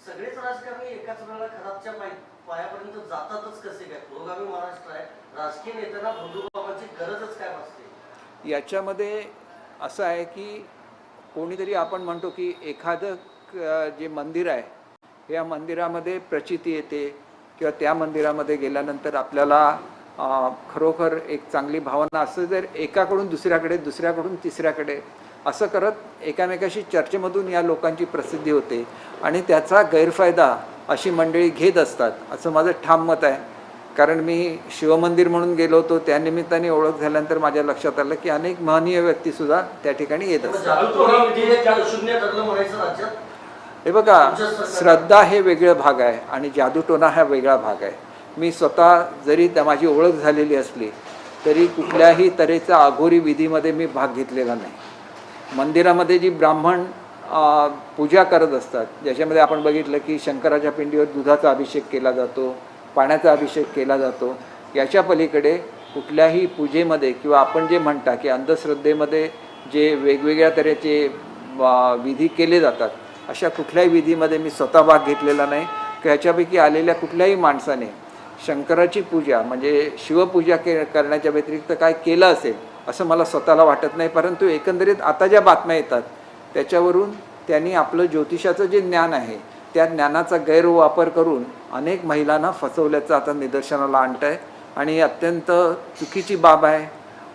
सगळेच राजकारणी एकाच वेळेला खराबच्या पायापर्यंत जातातच कसे काय? पुरोगामी महाराष्ट्र आहे, राजकीय नेत्यांना बंधुभावाची गरजच काय भासते? याच्यामध्ये असं आहे की कोणीतरी आपण म्हणतो की एखादं जे मंदिर आहे या मंदिरामध्ये प्रचिती येते किंवा त्या मंदिरामध्ये गेल्यानंतर आपल्याला खरोखर एक चांगली भावना असं जर एकाकडून दुसऱ्याकडे दुसऱ्याकडून तिसऱ्याकडे असं करत एकामेकाशी चर्चेमधून या लोकांची प्रसिद्धी होते आणि त्याचा गैरफायदा अशी मंडळी घेत असतात असं माझं ठाम मत आहे. कारण मी शिवमंदिर म्हणून गेलो होतो, त्यानिमित्ताने ओळख झाल्यानंतर माझ्या लक्षात आलं की अनेक महनीय व्यक्तीसुद्धा त्या ठिकाणी येत असतात. हे बघा, श्रद्धा हे वेगळं भाग आहे आणि जादूटोना हा वेगळा भाग आहे. मी स्वतः जरी त्या माझी ओळख झालेली असली तरी कुठल्याही तऱ्हेचा अघोरी विधीमध्ये मी भाग घेतलेला नाही. मंदिरामध्ये जी ब्राह्मण पूजा करत असतात, ज्याच्यामध्ये आपण बघितलं की शंकराच्या पिंडीवर दुधाचा अभिषेक केला जातो, पाण्याचा अभिषेक केला जातो, याच्या पलीकडे कुठल्याही पूजेमध्ये किंवा आपण जे म्हणता की अंधश्रद्धेमध्ये जे वेगवेगळ्या तऱ्हेचे विधी केले जातात अशा कुठल्याही विधीमध्ये मी स्वतः भाग घेतलेला नाही. की ह्याच्यापैकी आलेल्या कुठल्याही माणसाने शंकराची पूजा म्हणजे शिवपूजा करण्याच्या व्यतिरिक्त काय केलं असेल असं मला स्वतःला वाटत नाही. परंतु एकंदरीत आता ज्या बातम्या येतात त्याच्यावरून त्यांनी आपलं ज्योतिषाचं जे ज्ञान आहे त्या ज्ञानाचा गैरवापर करून अनेक महिलांना फसवल्याचं आता निदर्शनाला आणत आहे आणि ही अत्यंत चुकीची बाब आहे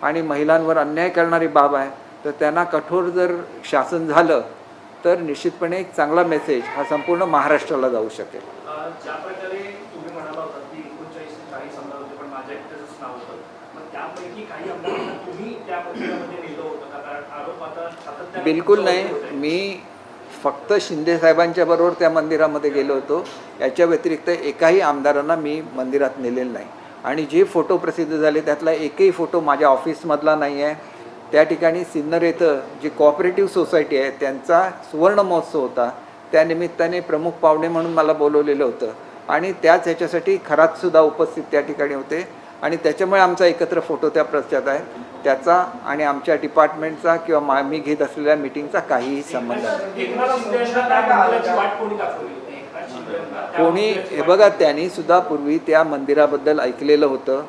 आणि महिलांवर अन्याय करणारी बाब आहे. तर त्यांना कठोर जर शासन झालं तर निश्चितपणे एक चांगला मेसेज हा संपूर्ण महाराष्ट्राला जाऊ शकेल. ज्या प्रकारे तुम्ही म्हणाला होता की 39 ते 40 आमदार होते पण माझ्या एकट्याचंच नाव होतं, मग त्यापैकी काही आमदारांना तुम्ही त्या मंदिरामध्ये नेलं होतं का? कारण आरोप आता सातत्याने बिलकुल नाही. मी फक्त शिंदे साहेबांच्या बरोबर त्या मंदिरामध्ये गेलो होतो. याच्या व्यतिरिक्त एकाही आमदारांना मी मंदिरात नेलेलं नाही. आणि जे फोटो प्रसिद्ध झाले त्यातला एकही फोटो माझ्या ऑफिसमधला नाही आहे. त्या ठिकाणी सिन्नर येथं जी कोऑपरेटिव्ह सोसायटी आहे त्यांचा सुवर्ण महोत्सव होता, त्यानिमित्ताने प्रमुख पाहुणे म्हणून मला बोलवलेलं होतं आणि त्याच ह्याच्यासाठी खरातसुद्धा उपस्थित त्या ठिकाणी होते आणि त्याच्यामुळे आमचा एकत्र फोटो त्या प्रचारात आहे. त्याचा आणि आमच्या डिपार्टमेंटचा किंवा मी घेत असलेल्या मीटिंगचा काहीही संबंध नाही. कोणी हे बघा, त्यांनी सुद्धा पूर्वी त्या मंदिराबद्दल ऐकलेलं होतं.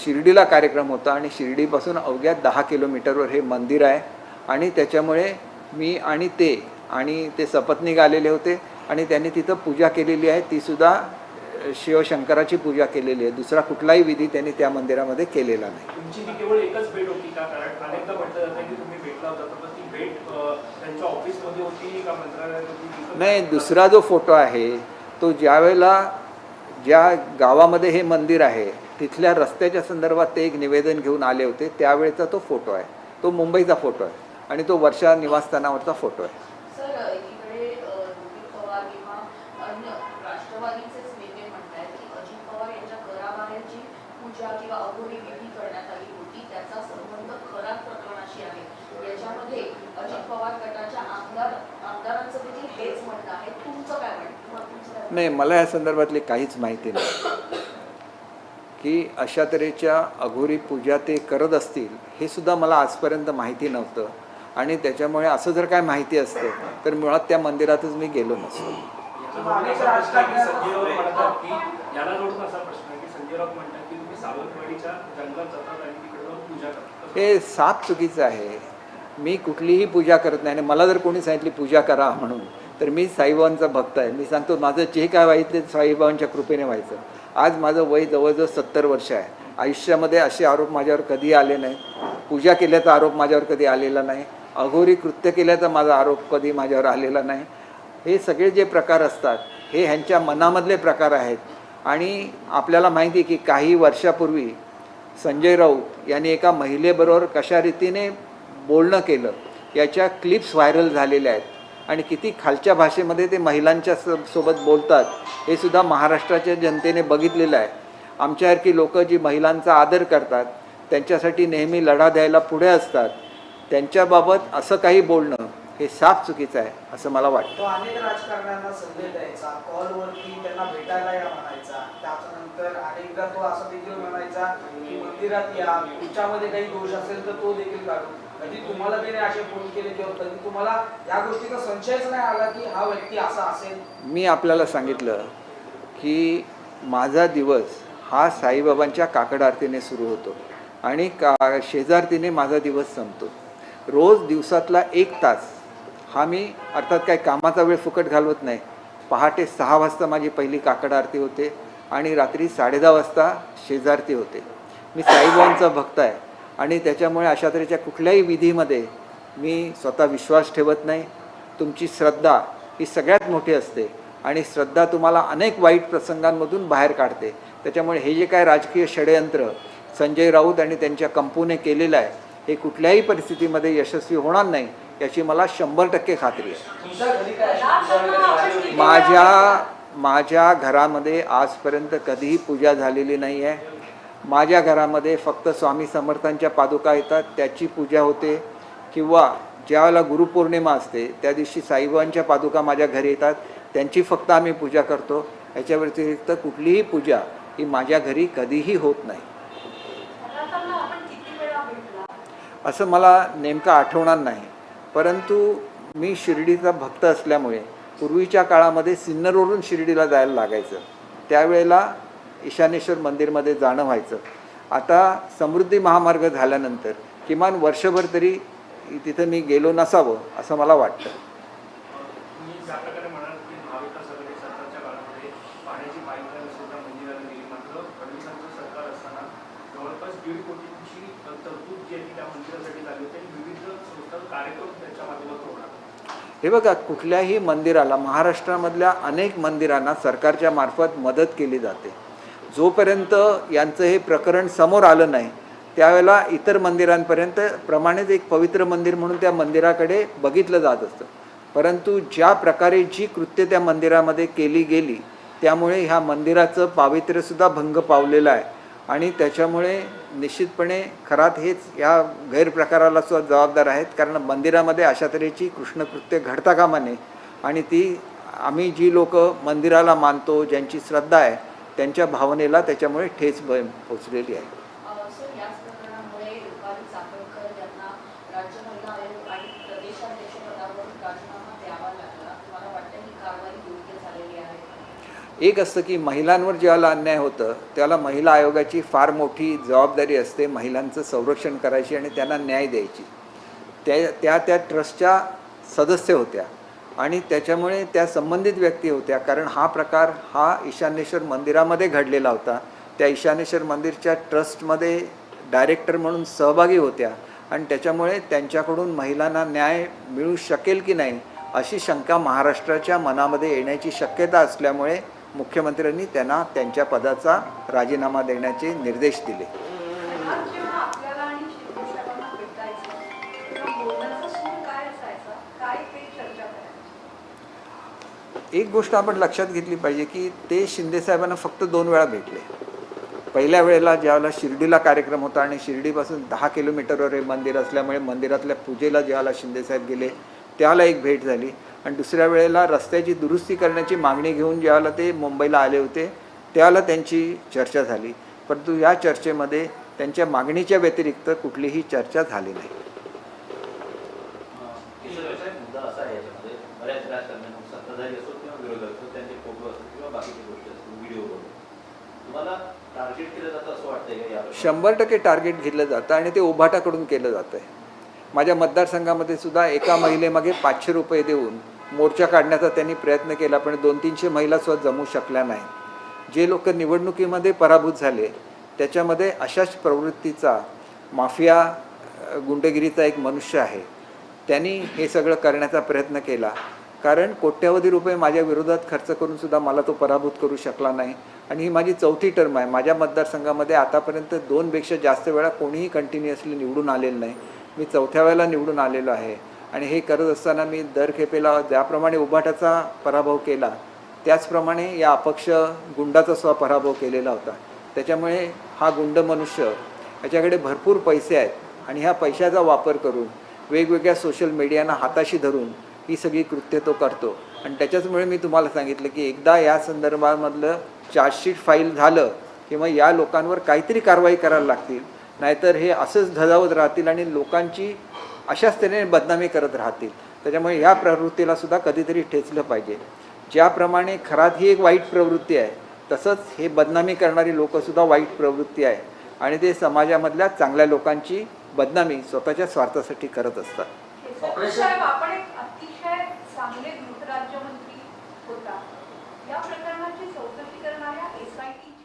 शिर्डीला कार्यक्रम होता आणि शिर्डीपासून अवघ्या 10 किलोमीटरवर हे मंदिर आहे आणि त्याच्यामुळे मी आणि ते सपत्नीक आलेले होते आणि त्यांनी तिथं पूजा केलेली आहे. तीसुद्धा शिवशंकराची पूजा केलेली आहे. दुसरा कुठलाही विधी त्यांनी त्या मंदिरामध्ये केलेला नाही. तुमची ती केवळ एकच भेट होती का? कारण अनेकदा म्हटलं जातं की तुम्ही भेटला होता, तर ती भेट त्यांच्या ऑफिसमध्ये होती का मंत्रालयात होती? नाही, दुसरा जो फोटो आहे तो ज्या गावामध्ये हे मंदिर आहे तिथल्या रस्त्याच्या संदर्भात ते एक निवेदन घेऊन आले होते, त्यावेळेचा तो फोटो आहे. तो मुंबईचा फोटो आहे आणि तो वर्षा निवासस्थानावरचा फोटो आहे. सर, एकीकडे रोहित पवार किंवा अन्य राष्ट्रवादीचेच नेते म्हणतात की अजित पवार यांच्या घराबाहेर जी पूजा किंवा अघोरी विधी करण्यात आली होती त्याचा संबंध खराब प्रकरणाशी आहे. याच्यामध्ये अजित पवार गटाच्या आमदारांचं देखील हेच म्हणणं आहे. तुमचं काय म्हणणं? नाही, मला या संदर्भातली काहीच माहिती नाही की अशा तऱ्हेच्या अघोरी पूजा ते करत असतील, हे सुद्धा मला आजपर्यंत माहिती नव्हतं. आणि त्याच्यामुळे असं जर काय माहिती असतं तर मुळात त्या मंदिरातच मी गेलो नसतो. हे साप चुकीचं आहे. मी कुठलीही पूजा करत नाही आणि मला जर कोणी सांगितली पूजा करा म्हणून तर मी साईबाबांचा भक्त आहे. मी सांगतो माझं जे काय व्हायचं ते साईबाबांच्या कृपेने व्हायचं. आज माझं वय जवळजवळ 70 वर्ष आहे. आयुष्यामध्ये असे आरोप माझ्यावर कधी आले नाही. पूजा केल्याचा आरोप माझ्यावर कधी आलेला नाही. अघोरी कृत्य केल्याचा माझा आरोप कधी माझ्यावर आलेला नाही. हे सगळे जे प्रकार असतात हे ह्यांच्या मनामधले प्रकार आहेत. आणि आपल्याला माहिती की काही वर्षापूर्वी संजय राऊत यांनी एका महिलेबरोबर कशा रीतीने बोलणं केलं याच्या क्लिप्स व्हायरल झालेल्या आहेत आणि किती खालच्या भाषेमध्ये ते महिलांच्या सोबत बोलतात हे सुद्धा महाराष्ट्राच्या जनतेने बघितलेलं आहे. आमच्यासारखी लोक जी महिलांचा आदर करतात, त्यांच्यासाठी नेहमी लढा द्यायला पुढे असतात, त्यांच्याबाबत असं काही बोलणं हे साफ चुकीचं आहे असं मला वाटतं. तो अनेक राजकारण्यांना संदेश द्यायचा, कॉलवरती त्यांना भेटायला या म्हणायचा. त्याच्यानंतर अनेकदा तो असं देखील म्हणायचा की मंदिरात या, तुमच्यामध्ये काही दोष असेल तर तो देखील काढू. कधी तुम्हाला त्याने असे फोन केले किंवा कधी तुम्हाला या गोष्टीचा संशयच नाही आला की हा व्यक्ती असा असेल? मी आपल्याला सांगितलं की माझा दिवस हा साईबाबांच्या काकड आरतीने सुरू होतो आणि शेजारतीने माझा दिवस संपतो. रोज दिवसातला 1 तास हा मी अर्थात काही कामाचा वेळ फुकट घालवत नाही. पहाटे 6 वाजता माझी पहिली काकड आरती होते आणि रात्री 10:30 वाजता शेजारती होते. मी साईबाबांचा भक्त आहे आणि त्याच्यामुळे अशा तऱ्हेच्या कुठल्याही विधीमध्ये मी स्वतः विश्वास ठेवत नाही. तुमची श्रद्धा ही सगळ्यात मोठी असते आणि श्रद्धा तुम्हाला अनेक वाईट प्रसंगांमधून बाहेर काढते. त्याच्यामुळे हे जे काय राजकीय षडयंत्र संजय राऊत आणि त्यांच्या कंपनीने केलेलं आहे हे कुठल्याही परिस्थितीमध्ये यशस्वी होणार नाही याची मला 100% खात्री आहे. तुमच्या घरी काय अशी पूजा वगैरे झाली होती? माझ्या घरामध्ये आजपर्यंत कधीही पूजा झालेली नाही आहे. माझ्या घरामध्ये फक्त स्वामी समर्थांच्या पादुका येतात त्याची पूजा होते किंवा ज्यावेळेला गुरुपौर्णिमा असते त्या दिवशी साईबाबांच्या पादुका माझ्या घरी येतात त्यांची फक्त आम्ही पूजा करतो. याच्या व्यतिरिक्त कुठलीही पूजा ही माझ्या घरी कधीही होत नाही. असं मला नेमकं आठवणार नाही, परंतु मी शिर्डीचा भक्त असल्यामुळे पूर्वीच्या काळामध्ये सिन्नरवरून शिर्डीला जायला लागायचं. त्यावेळेला ईशानेश्वर मंदिरमध्ये जाणं व्हायचं. आता समृद्धी महामार्ग झाल्यानंतर किमान वर्षभर तरी तिथं मी गेलो नसावं असं मला वाटतं. तुम्ही ज्या प्रकारे म्हणाल की महाविकास आघाडी सरकारच्या काळामध्ये पाण्याची पाईपलाईन सुद्धा मंदिराला गेली, मात्र फडणवीसांचं सरकार असताना जवळपास 1.5 कोटींची तरतूद जी आहे ती त्या मंदिरासाठी झाली होती आणि विविध संस्था कार्यक्रम त्याच्या माध्यमातून होणार. हे बघा, कुठल्याही मंदिराला महाराष्ट्रामधल्या अनेक मंदिरांना सरकारच्या मार्फत मदत केली जाते. जोपर्यंत यांचं हे प्रकरण समोर आलं नाही त्यावेळेला इतर मंदिरांपर्यंत प्रमाणित एक पवित्र मंदिर म्हणून त्या मंदिराकडे बघितलं जात असतं. परंतु ज्या प्रकारे जी कृत्य त्या मंदिरामध्ये केली गेली त्यामुळे ह्या मंदिराचं पावित्र्यसुद्धा भंग पावलेलं आहे आणि त्याच्यामुळे निश्चितपणे खरात हेच या गैरप्रकाराला सुद्धा जबाबदार आहेत. कारण मंदिरामध्ये अशा तऱ्हेची कृष्णकृत्य घडता कामा नये आणि ती आम्ही जी लोक मंदिराला मानतो ज्यांची श्रद्धा आहे त्यांच्या भावनेला त्याच्यामुळे ठेच पोचलेली आहे. सर, याच प्रकरणामुळे रुपाली चाकणकर यांना राज्य महिला आयोग आणि प्रदेशाध्यक्ष पदावरून राजीनामा द्यावा लागला. तुम्हाला वाटतं ही कारवाई योग्य झालेली आहे? एक असतं की महिलांवर ज्याला अन्याय होतं त्याला महिला आयोगाची फार मोठी जबाबदारी असते महिलांचं संरक्षण करायची आणि त्यांना न्याय द्यायची. त्या ट्रस्टच्या सदस्य होत्या आणि त्याच्यामुळे त्या संबंधित व्यक्ती होत्या. कारण हा प्रकार हा ईशानेश्वर मंदिरामध्ये घडलेला होता. त्या ईशानेश्वर मंदिरच्या ट्रस्टमध्ये डायरेक्टर म्हणून सहभागी होत्या आणि त्याच्यामुळे त्यांच्याकडून महिलांना न्याय मिळू शकेल की नाही अशी शंका महाराष्ट्राच्या मनामध्ये येण्याची शक्यता असल्यामुळे मुख्यमंत्र्यांनी त्यांना त्यांच्या पदाचा राजीनामा देण्याचे निर्देश दिले. एक गोष्ट आपण लक्षात घेतली पाहिजे की ते शिंदेसाहेबांना फक्त 2 वेळा भेटले. पहिल्या वेळेला ज्यावेळेला शिर्डीला कार्यक्रम होता आणि शिर्डीपासून 10 किलोमीटरवर हे मंदिर असल्यामुळे मंदिरातल्या पूजेला ज्यावेळेला शिंदेसाहेब गेले त्याला एक भेट झाली आणि दुसऱ्या वेळेला रस्त्याची दुरुस्ती करण्याची मागणी घेऊन ज्यावेळेला ते मुंबईला आले होते त्यावेळेला त्यांची चर्चा झाली. परंतु या चर्चेमध्ये त्यांच्या मागणीच्या व्यतिरिक्त कुठलीही चर्चा झाली नाही. मुद्दा असा आहे याच्यामध्ये बऱ्याच राजकारण्यांना सत्ताधारी असो किंवा विरोधक असो त्यांचे फोटो असतो किंवा बाकीची गोष्टी असतो व्हिडिओ बनवून तुम्हाला टार्गेट केलं जातं असं वाटतंय का? या 100% टार्गेट घेतलं जातं आणि ते उभाटाकडून केलं जातं आहे. माझ्या मतदारसंघामध्ये सुद्धा एका महिलेमागे 500 रुपये देऊन मोर्चा काढण्याचा त्यांनी प्रयत्न केला पण 200-300 महिलासुद्धा जमू शकल्या नाही. जे लोक निवडणुकीमध्ये पराभूत झाले त्याच्यामध्ये अशाच प्रवृत्तीचा माफिया गुंडगिरीचा एक मनुष्य आहे. त्यांनी हे सगळं करण्याचा प्रयत्न केला कारण कोट्यवधी रुपये माझ्या विरोधात खर्च करून सुद्धा मला तो पराभूत करू शकला नाही आणि ही माझी 4थी टर्म आहे. माझ्या मतदारसंघामध्ये आतापर्यंत 2पेक्षा जास्त वेळा कोणीही कंटिन्युअसली निवडून आलेलं नाही. मी 4थ्या वेळेला निवडून आलेलो आहे आणि हे करत असताना मी दर खेपेला ज्याप्रमाणे उभाटाचा पराभव केला त्याचप्रमाणे या अपक्ष गुंडाचा सुद्धा पराभव केलेला होता. त्याच्यामुळे हा गुंड मनुष्य याच्याकडे भरपूर पैसे आहेत आणि ह्या पैशाचा वापर करून वेगवेगळ्या सोशल मीडियाना हाताशी धरून ही सगळी कृत्य तो करतो आणि त्याच्याचमुळे मी तुम्हाला सांगितलं की एकदा या संदर्भामधलं चार्जशीट फाईल झालं किंवा या लोकांवर काहीतरी कारवाई करायला लागतील नाहीतर हे असंच धजावत राहतील आणि लोकांची अशाच तऱ्हेने बदनामी करत राहतील. त्याच्यामुळे ह्या प्रवृत्तीला सुद्धा कधीतरी ठेचलं पाहिजे. ज्याप्रमाणे खरात ही एक वाईट प्रवृत्ती आहे, तसंच हे बदनामी करणारी लोकंसुद्धा वाईट प्रवृत्ती आहे आणि ते समाजामधल्या चांगल्या लोकांची बदनामी स्वतःच्या स्वार्थासाठी करत असतात. साहेब, आपण एक अतिशय चांगले गृहराज्यमंत्री होता. या प्रकरणाची चौकशी करणाऱ्या SIT